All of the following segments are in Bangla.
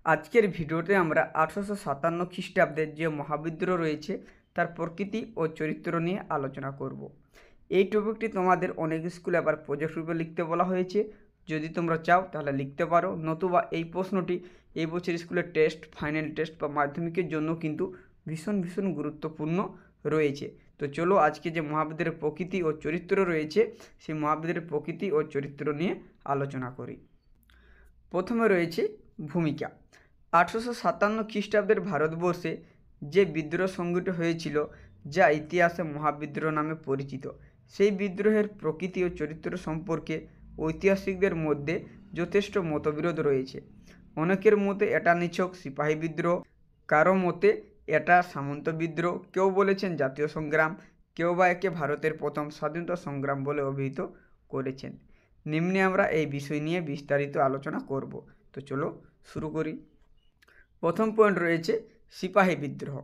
আজকের ভিডিওতে আমরা 1857 খ্রিস্টাব্দের যে মহাবিদ্রোহ রয়েছে তার প্রকৃতি ও চরিত্র নিয়ে আলোচনা করব। এই টপিকটি তোমাদের অনেক স্কুলে আবার প্রজেক্ট রূপে লিখতে বলা হয়েছে। যদি তোমরা চাও তাহলে লিখতে পারো, নতুবা এই প্রশ্নটি এই বছর স্কুলের টেস্ট, ফাইনাল টেস্ট বা মাধ্যমিকের জন্য কিন্তু ভীষণ গুরুত্বপূর্ণ রয়েছে। তো চলো আজকে যে মহাবিদ্রোহের প্রকৃতি ও চরিত্র রয়েছে সেই মহাবিদ্রোহের প্রকৃতি ও চরিত্র নিয়ে আলোচনা করি। প্রথমে রয়েছে ভূমিকা। 1857 খ্রিস্টাব্দের ভারতবর্ষে যে বিদ্রোহ সংঘটিত হয়েছিল যা ইতিহাসে মহাবিদ্রোহ নামে পরিচিত, সেই বিদ্রোহের প্রকৃতি ও চরিত্র সম্পর্কে ঐতিহাসিকদের মধ্যে যথেষ্ট মতবিরোধ রয়েছে। অনেকের মতে এটা নিছক সিপাহী বিদ্রোহ, কারো মতে এটা সামন্ত বিদ্রোহ, কেউ বলেছেন জাতীয় সংগ্রাম, কেউ বা একে ভারতের প্রথম স্বাধীনতা সংগ্রাম বলে অভিহিত করেছেন। নিম্নে আমরা এই বিষয় নিয়ে বিস্তারিত আলোচনা করব। তো চলো শুরু করি। প্রথম পয়েন্ট রয়েছে সিপাহী বিদ্রোহ।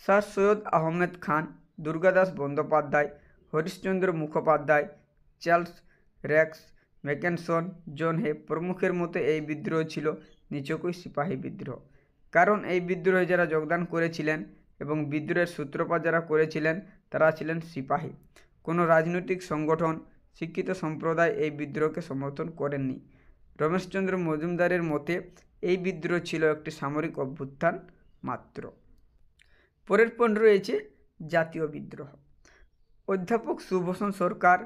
Sir Syed Ahmed Khan, Durgadas Bandyopadhyay, Harishchandra Mukhopadhyay, Charles Rex, ম্যাকেনসন, জন হে প্রমুখের মতে এই বিদ্রোহ ছিল নিছকই সিপাহী বিদ্রোহ। কারণ এই বিদ্রোহে যারা যোগদান করেছিলেন এবং বিদ্রোহের সূত্রপাত যারা করেছিলেন তারা ছিলেন সিপাহী। কোনো রাজনৈতিক সংগঠন, শিক্ষিত সম্প্রদায় এই বিদ্রোহকে সমর্থন করেননি। রমেশচন্দ্র মজুমদারের মতে এই বিদ্রোহ ছিল একটি সামরিক অভ্যুত্থান মাত্র। পরের পয়েন্ট রয়েছে জাতীয় বিদ্রোহ। অধ্যাপক Subhushan Sarkar,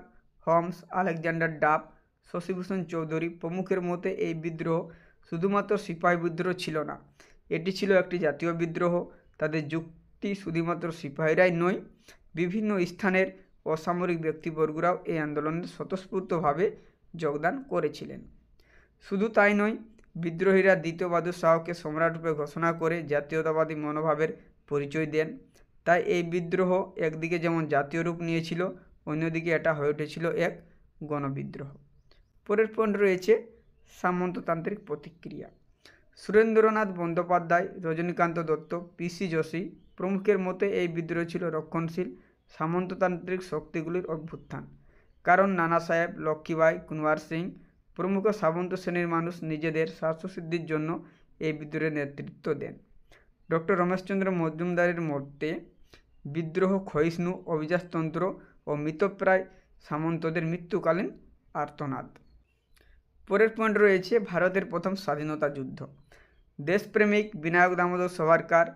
Holmes, Alexander Duff, Shashibhushan Chowdhury প্রমুখের মতে এই বিদ্রোহ শুধুমাত্র সিপাহী বিদ্রোহ ছিল না, এটি ছিল একটি জাতীয় বিদ্রোহ। তাদের যুক্তি শুধুমাত্র সিপাহীরাই নয়, বিভিন্ন স্থানের অসামরিক ব্যক্তিবর্গরাও এই আন্দোলনে স্বতঃস্ফূর্তভাবে যোগদান করেছিলেন। শুধু তাই নয়, বিদ্রোহীরা দ্বিতীয় বাহাদুর শাহকে সম্রাটরূপে ঘোষণা করে জাতীয়তাবাদী মনোভাবের পরিচয় দেন। তাই এই বিদ্রোহ একদিকে যেমন জাতীয় রূপ নিয়েছিল, অন্যদিকে এটা হয়ে উঠেছিল এক গণবিদ্রোহ। পরের পয়েন্ট রয়েছে সামন্ততান্ত্রিক প্রতিক্রিয়া। সুরেন্দ্রনাথ বন্দ্যোপাধ্যায়, রজনীকান্ত দত্ত, পিসি যোশী প্রমুখের মতে এই বিদ্রোহ ছিল রক্ষণশীল সামন্ততান্ত্রিক শক্তিগুলির অভ্যুত্থান। কারণ নানা সাহেব, লক্ষ্মীবাই, কুনওয়ার সিং প্রমুখ সামন্ত শ্রেণীর মানুষ নিজেদের স্বার্থসিদ্ধির জন্য এই বিদ্রোহের নেতৃত্ব দেন। ডক্টর রমেশচন্দ্র মজুমদারের মতে বিদ্রোহ ক্ষয়িষ্ণু অভিজাততন্ত্র ও মৃতপ্রায় সামন্তদের মৃত্যুকালীন আর্তনাদ। পরের পয়েন্ট রয়েছে ভারতের প্রথম স্বাধীনতা যুদ্ধ। দেশপ্রেমিক বিনায়ক দামোদর সাভারকর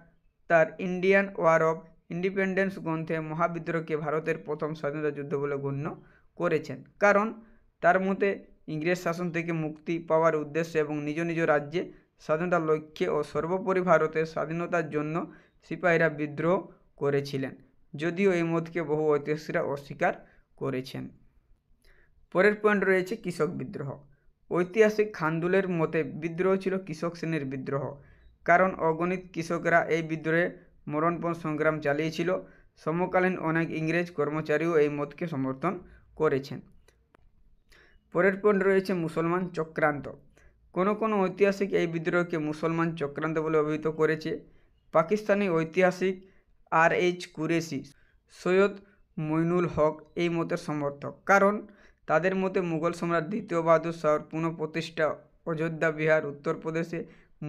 তার ইন্ডিয়ান ওয়ার অফ ইন্ডিপেন্ডেন্স গ্রন্থে মহাবিদ্রোহকে ভারতের প্রথম স্বাধীনতা যুদ্ধ বলে গণ্য করেছেন। কারণ তার মতে ইংরেজ শাসন থেকে মুক্তি পাওয়ার উদ্দেশ্যে এবং নিজ নিজ রাজ্যে স্বাধীনতার লক্ষ্যে ও সর্বোপরি ভারতের স্বাধীনতার জন্য সিপাহীরা বিদ্রোহ করেছিলেন, যদিও এই মতকে বহু ঐতিহাসিকরা অস্বীকার করেছেন। পরের পয়েন্ট রয়েছে কৃষক বিদ্রোহ। ঐতিহাসিক খানদুলের মতে বিদ্রোহ ছিল কৃষক শ্রেণীর বিদ্রোহ। কারণ অগণিত কৃষকরা এই বিদ্রোহে মরণপণ সংগ্রাম চালিয়েছিল। সমকালীন অনেক ইংরেজ কর্মচারীও এই মতকে সমর্থন করেছেন। পরের পয়েন্ট রয়েছে মুসলমান চক্রান্ত। কোনো ঐতিহাসিক এই বিদ্রোহকে মুসলমান চক্রান্ত বলে অভিহিত করেছে। পাকিস্তানি ঐতিহাসিক আর.এইচ. কুরেশি, সৈয়দ মইনুল হক এই মতের সমর্থক। কারণ তাদের মতে মুঘল সম্রাট দ্বিতীয় বাহাদুর শাহর পুনঃপ্রতিষ্ঠা, অযোধ্যা, বিহার, উত্তরপ্রদেশে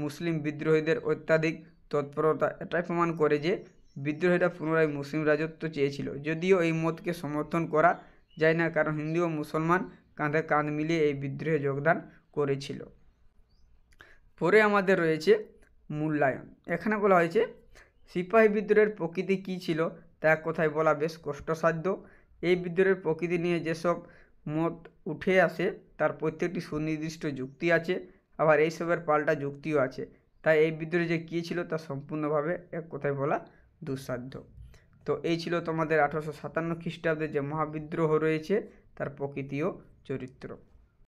মুসলিম বিদ্রোহীদের অত্যাধিক তৎপরতা এটাই প্রমাণ করে যে বিদ্রোহীরা পুনরায় মুসলিম রাজত্ব চেয়েছিল। যদিও এই মতকে সমর্থন করা যায় না, কারণ হিন্দু ও মুসলমান কাঁধে কাঁধ মিলিয়ে এই বিদ্রোহে যোগদান করেছিল। পরে আমাদের রয়েছে মূল্যায়ন। এখানে বলা হয়েছে সিপাহী বিদ্রোহের প্রকৃতি কী ছিল তা এক কথায় বলা বেশ কষ্টসাধ্য। এই বিদ্রোহের প্রকৃতি নিয়ে যেসব মত উঠে আসে তার প্রত্যেকটি সুনির্দিষ্ট যুক্তি আছে, আবার এইসবের পাল্টা যুক্তিও আছে। তাই এই বিদ্রোহ যে কী ছিল তা সম্পূর্ণভাবে এক কথায় বলা দুঃসাধ্য। তো এই ছিল তোমাদের 1857 খ্রিস্টাব্দে যে মহাবিদ্রোহ রয়েছে তার প্রকৃতি ও চরিত্র।